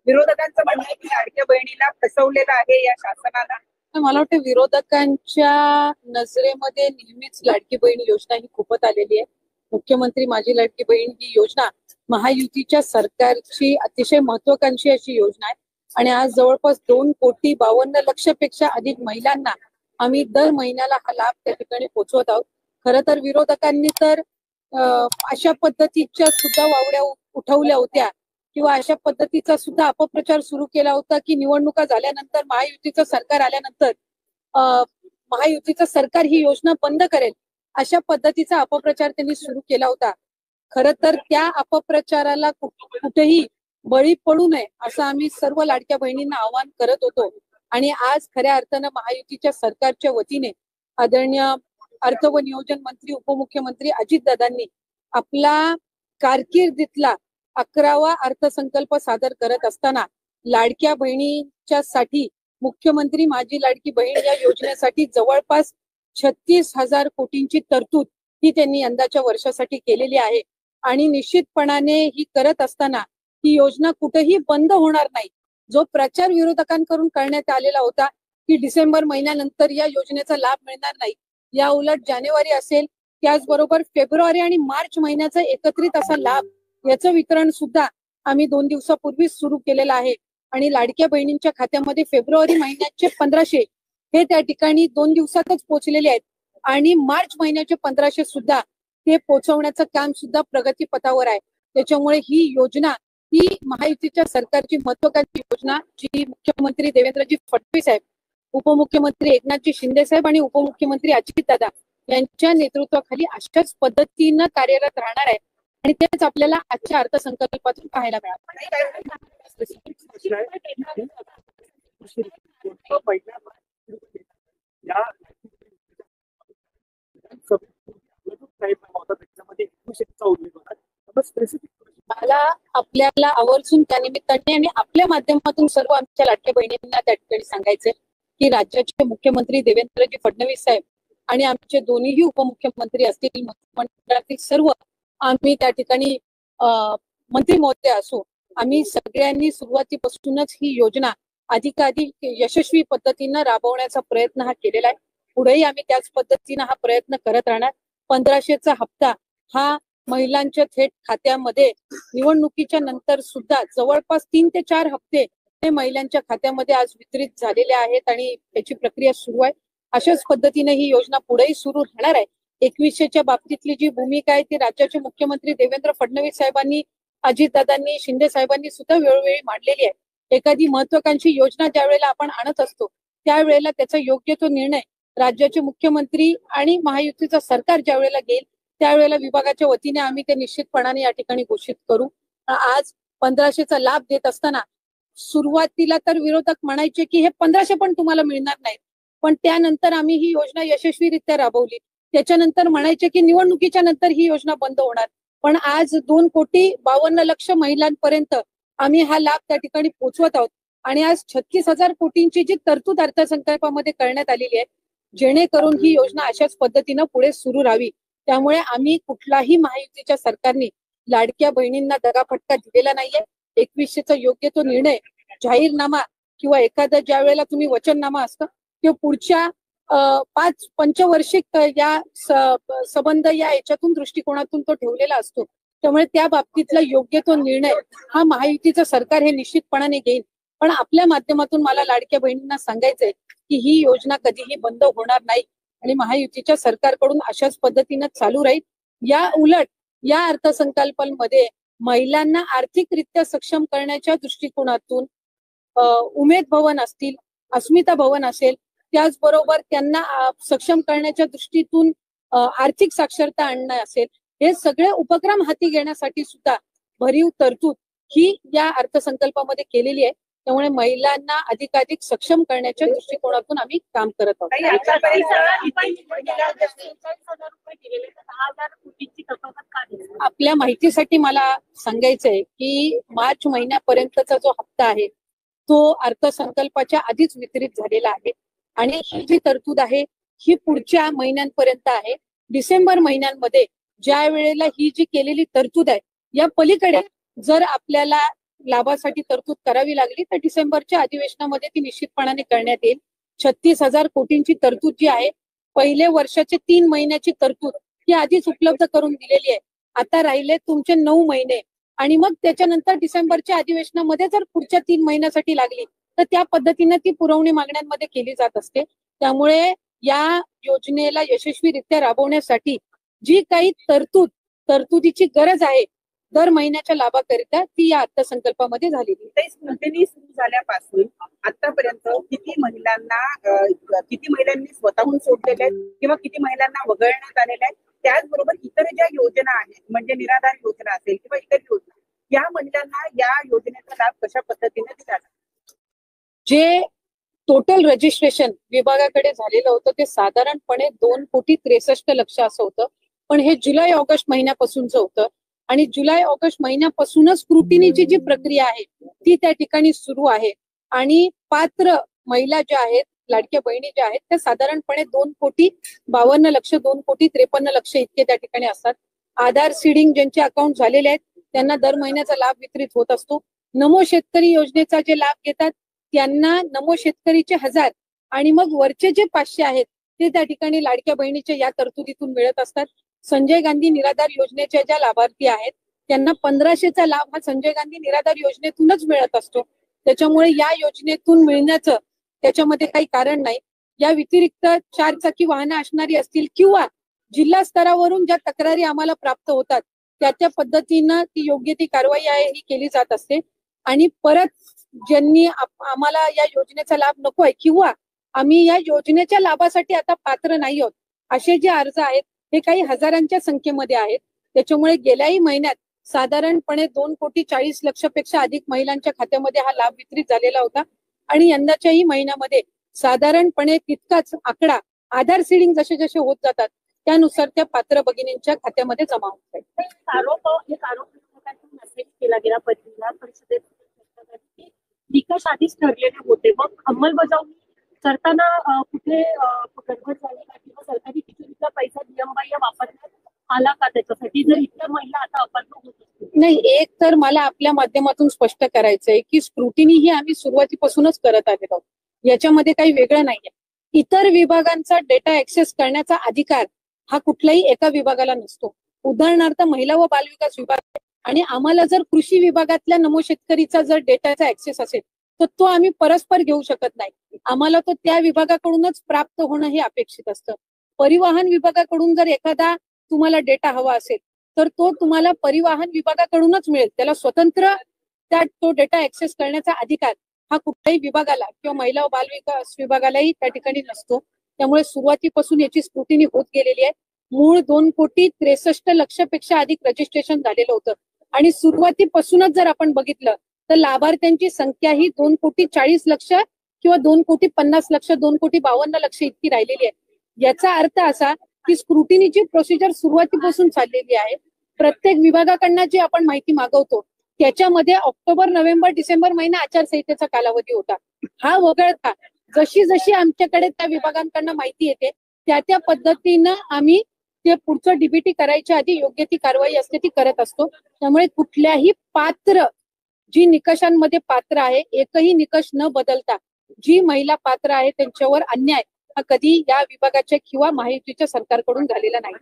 विरोधकांचं म्हणणं आहे की लाडक्या बहिणीला फसवलेलं आहे या शासनाला. मला वाटतं विरोधकांच्या नजरेमध्ये नेहमीच लाडकी बहीण योजना ही खूपच आलेली आहे. मुख्यमंत्री माझी लाडकी बहीण ही योजना महायुतीच्या सरकारची अतिशय महत्वाकांक्षी अशी योजना आहे आणि आज जवळपास 2,52,00,000पेक्षा अधिक महिलांना आम्ही दर महिन्याला हा लाभ त्या ठिकाणी पोहोचवत आहोत. खरं तर विरोधकांनी तर अशा पद्धतीच्या सुद्धा वावड्या उठवल्या होत्या किंवा अशा पद्धतीचा सुद्धा अपप्रचार सुरू केला होता की निवडणुका झाल्यानंतर महायुतीचं सरकार आल्यानंतर महायुतीचं सरकार ही योजना बंद करेल अशा पद्धतीचा अपप्रचार त्यांनी सुरू केला होता. खरं तर त्या अपप्रचाराला कुठेही बळी पडू नये असं आम्ही सर्व लाडक्या बहिणींना आवाहन करत होतो आणि आज खऱ्या अर्थानं महायुतीच्या सरकारच्या वतीने आदरणीय अर्थ व नियोजन मंत्री उपमुख्यमंत्री अजितदादांनी आपला कारकिर्दीतला 11वा अर्थसंकल्प सादर करत असताना लाडक्या बहिणीच्या साठी मुख्यमंत्री माझी लाडकी बहीण या योजनेसाठी जवळपास 36,000 कोटींची तरतूद ही त्यांनी यंदाच्या वर्षासाठी केलेली आहे आणि निश्चितपणाने ही करत असताना ही योजना कुठेही बंद होणार नाही. जो प्रचार विरोधकांकडून करण्यात आलेला होता की डिसेंबर महिन्यानंतर या योजनेचा लाभ मिळणार नाही, या उलट जानेवारी असेल त्याचबरोबर फेब्रुवारी आणि मार्च महिन्याचा एकत्रित असा लाभ याचं वितरण सुद्धा आम्ही 2 दिवसापूर्वी सुरू केलेलं आहे आणि लाडक्या बहिणींच्या खात्यामध्ये फेब्रुवारी महिन्याचे 1,500 हे त्या ठिकाणी 2 दिवसातच पोहोचलेले आहेत आणि मार्च महिन्याचे 1,500 सुद्धा ते पोहोचवण्याचं काम सुद्धा प्रगतीपथावर आहे. त्याच्यामुळे ही योजना ही महायुतीच्या सरकारची महत्वाकांक्षी योजना जी मुख्यमंत्री देवेंद्रजी फडणवीस साहेब, उपमुख्यमंत्री एकनाथजी शिंदे साहेब आणि उपमुख्यमंत्री अजितदादा यांच्या नेतृत्वाखाली अशाच पद्धतीनं कार्यरत राहणार आहे आणि तेच आपल्याला आजच्या अर्थसंकल्पातून पाहायला मिळालं. मला आपल्याला आवर्जून त्या निमित्ताने आणि आपल्या माध्यमातून सर्व आमच्या लाडक्या बहिणींना त्या ठिकाणी सांगायचंय की राज्याचे मुख्यमंत्री देवेंद्रजी फडणवीस साहेब आणि आमचे दोन्हीही उपमुख्यमंत्री असतील, मंत्रिमंडळातील सर्व आम्ही त्या ठिकाणी मंत्री महोदय असो, आम्ही सगळ्यांनी सुरुवातीपासूनच ही योजना अधिकाधिक यशस्वी पद्धतीनं राबवण्याचा प्रयत्न हा केलेला आहे. पुढेही आम्ही त्याच पद्धतीनं हा प्रयत्न करत राहणार. 1,500चा हप्ता हा महिलांच्या थेट खात्यामध्ये निवडणुकीच्या नंतर सुद्धा जवळपास 3 ते 4 हप्ते हे महिलांच्या खात्यामध्ये आज वितरित झालेले आहेत आणि त्याची प्रक्रिया सुरू आहे. अशाच पद्धतीने ही योजना पुढेही सुरू राहणार आहे. 2100च्या बाबतीतली जी भूमिका आहे ती राज्याचे मुख्यमंत्री देवेंद्र फडणवीस साहेबांनी, अजितदादांनी, शिंदे साहेबांनी सुद्धा वेळोवेळी मांडलेली आहे. एखादी महत्वाकांक्षी योजना ज्या वेळेला आपण आणत असतो त्यावेळेला त्याचा योग्य तो निर्णय राज्याचे मुख्यमंत्री आणि महायुतीचं सरकार ज्या वेळेला घेईल त्यावेळेला विभागाच्या वतीने आम्ही ते निश्चितपणाने या ठिकाणी घोषित करू. आज 1,500चा लाभ देत असताना सुरुवातीला तर विरोधक म्हणायचे की हे 1,500 पण तुम्हाला मिळणार नाहीत, पण त्यानंतर आम्ही ही योजना यशस्वीरित्या राबवली. त्याच्यानंतर म्हणायचे की निवडणुकीच्या नंतर ही योजना बंद होणार, पण आज 2,52,00,000 महिलांपर्यंत आम्ही हा लाभ त्या ठिकाणी पोहोचवत आहोत आणि आज 36,000 कोटींची जी तरतूद अर्थसंकल्पामध्ये करण्यात आलेली आहे जेणेकरून ही योजना अशाच पद्धतीनं पुढे सुरू राहावी. त्यामुळे आम्ही कुठलाही महायुतीच्या सरकारने लाडक्या बहिणींना दगाफटका दिलेला नाहीये. 2100चा योग्य तो निर्णय जाहीरनामा किंवा एखादा ज्या वेळेला तुम्ही वचननामा असतं ते पुढच्या 5 पंचवार्षिक या संबंध या याच्यातून दृष्टिकोनातून तो ठेवलेला असतो. त्यामुळे त्या बाबतीतला योग्य तो निर्णय हा महायुतीचं सरकार हे निश्चितपणाने घेईल. पण आपल्या माध्यमातून मला लाडक्या बहिणींना सांगायचंय की ही योजना कधीही बंद होणार नाही आणि महायुतीच्या सरकारकडून अशाच पद्धतीनं चालू राहील. या उलट या अर्थसंकल्पामध्ये महिलांना आर्थिकरित्या सक्षम करण्याच्या दृष्टिकोनातून उमेद भवन असतील, अस्मिता भवन असेल, त्याचबरोबर त्यांना सक्षम करण्याच्या दृष्टीतून आर्थिक साक्षरता आणणं असेल, हे सगळे उपक्रम हाती घेण्यासाठी सुद्धा भरीव तरतूद ही या अर्थसंकल्पामध्ये केलेली आहे. त्यामुळे महिलांना अधिकाधिक सक्षम करण्याच्या दृष्टिकोनातून आम्ही काम करत आहोत. आपल्या माहितीसाठी मला सांगायचंय की मार्च महिन्यापर्यंतचा जो हप्ता आहे तो अर्थसंकल्पाच्या आधीच वितरित झालेला आहे आणि ही जी तरतूद आहे ही पुढच्या महिन्यांपर्यंत आहे. डिसेंबर महिन्यांमध्ये ज्या वेळेला ही जी केलेली तरतूद आहे या पलीकडे जर आपल्याला लाभासाठी तरतूद करावी लागली तर डिसेंबरच्या अधिवेशनामध्ये ती निश्चितपणाने करण्यात येईल. 36,000 कोटींची तरतूद जी आहे, पहिले वर्षाचे 3 महिन्याची तरतूद ही आधीच उपलब्ध करून दिलेली आहे. आता राहिले तुमचे 9 महिने आणि मग त्याच्यानंतर डिसेंबरच्या अधिवेशनामध्ये जर पुढच्या 3 महिन्यासाठी लागली तर त्या पद्धतीने ती पुरवणी मागण्यांमध्ये केली जात असते. त्यामुळे या योजनेला यशस्वीरित्या राबवण्यासाठी जी काही तरतुदीची गरज आहे दर महिन्याच्या लाभाकरिता ती या अर्थसंकल्पामध्ये झालेली. नोंदणी सुरू झाल्यापासून आतापर्यंत किती महिलांनी स्वतःहून सोडलेले आहेत किंवा किती महिलांना वगळण्यात आलेल्या आहेत? त्याचबरोबर इतर ज्या योजना आहेत म्हणजे निराधार योजना असेल किंवा इतर योजना, या महिलांना या योजनेचा लाभ कशा पद्धतीने दिला? जे टोटल रजिस्ट्रेशन विभागाकडे झालेलं होतं ते साधारणपणे 2,63,00,000 असं होतं. पण हे जुलै ऑगस्ट महिन्यापासूनच होतं आणि जुलै ऑगस्ट महिन्यापासूनच स्क्रुटिनीची जी प्रक्रिया आहे ती त्या ठिकाणी सुरू आहे. आणि पात्र महिला ज्या आहेत, लाडक्या बहिणी ज्या आहेत, त्या साधारणपणे 2,52,00,000 2,53,00,000 इतके त्या ठिकाणी असतात. आधार सीडिंग ज्यांचे अकाउंट झालेले आहेत त्यांना दर महिन्याचा लाभ वितरित होत असतो. नमो शेतकरी योजनेचा जे लाभ घेतात त्यांना नमो शेतकरीचे 1000 आणि मग वरचे जे 500 आहेत ते त्या ठिकाणी लाडक्या बहिणीच्या या तरतुदीतून मिळत असतात. संजय गांधी निराधार योजनेच्या ज्या लाभार्थी आहेत त्यांना 1500चा लाभ हा संजय गांधी निराधार योजनेतूनच मिळत असतो. त्याच्यामुळे या योजनेतून मिळण्याचं त्याच्यामध्ये काही कारण नाही. या व्यतिरिक्त 4 चाकी वाहनं असणारी असतील किंवा जिल्हा स्तरावरून ज्या तक्रारी आम्हाला प्राप्त होतात त्या पद्धतीनं ती योग्य ती कारवाई आहे ही केली जात असते. आणि परत ज्यांनी आम्हाला या योजनेचा लाभ नको आहे किंवा आम्ही या योजनेच्या लाभासाठी आता पात्र नाही आहोत असे जे अर्ज आहेत हे काही हजारांच्या संख्येमध्ये आहेत. त्याच्यामुळे गेल्याही महिन्यात साधारणपणे 2,40,00,000 पेक्षा अधिक महिलांच्या खात्यामध्ये हा लाभ वितरित झालेला होता आणि यंदाच्याही महिन्यामध्ये साधारणपणे तितकाच आकडा आधार सीडिंग जसे जसे होत जातात त्यानुसार त्या पात्र भगिनींच्या खात्यामध्ये जमा होत आहे. मेसेज केला गेला जिल्हा परिषदेत निकष आधीच ठरलेले होते, मग अंमलबजावणी करताना कुठे गडबड झाली का किंवा सरकारी खिचडीचा पैसा नियमबाह्य वापरण्यात आला का त्याच्यासाठी, जर इतक्या महिला आता अपात्र होत असतील? नाही, एक तर मला आपल्या माध्यमातून स्पष्ट करायचंय की स्क्रुटिनी ही आम्ही सुरुवातीपासूनच करत आलेलो आहोत, याच्यामध्ये काही वेगळं नाहीये. इतर विभागांचा डेटा ऍक्सेस करण्याचा अधिकार हा कुठल्याही एका विभागाला नसतो. उदाहरणार्थ महिला व बालविकास विभाग आणि आम्हाला जर कृषी विभागातल्या नमो शेतकरीचा जर डेटाचा ऍक्सेस असेल तर तो आम्ही परस्पर घेऊ शकत नाही. आम्हाला तो त्या विभागाकडूनच प्राप्त होणं हे अपेक्षित असतं. परिवहन विभागाकडून जर एखादा तुम्हाला डेटा हवा असेल तर तो तुम्हाला परिवहन विभागाकडूनच मिळेल. त्याला स्वतंत्र तो डेटा ऍक्सेस करण्याचा अधिकार हा कुठल्याही विभागाला किंवा महिला व बालविकास विभागालाही त्या ठिकाणी नसतो. त्यामुळे सुरुवातीपासून याची स्क्रुटिनी होत गेलेली आहे. मूळ 2,63,00,000 पेक्षा अधिक रजिस्ट्रेशन झालेलं होतं आणि सुरुवातीपासूनच जर आपण बघितलं तर लाभार्थ्यांची संख्या ही 2,40,00,000 किंवा 2,50,00,000 2,52,00,000 इतकी राहिलेली आहे. याचा अर्थ असा की स्क्रुटिनीची प्रोसिजर सुरुवातीपासून चाललेली आहे. प्रत्येक विभागाकडनं जी आपण माहिती मागवतो त्याच्यामध्ये ऑक्टोबर, नोव्हेंबर, डिसेंबर महिना आचारसंहितेचा कालावधी होता. हा वगळता जशी जशी आमच्याकडे त्या विभागांकडनं माहिती येते त्या पद्धतीनं आम्ही ते पुढचं डीबीटी करायच्या आधी योग्य ती कारवाई असते ती करत असतो. त्यामुळे कुठल्याही पात्र जी निकषांमध्ये पात्र आहे एकही निकष न बदलता जी महिला पात्र आहे त्यांच्यावर अन्याय हा कधी या विभागाच्या किंवा महायुतीच्या सरकारकडून झालेला नाही.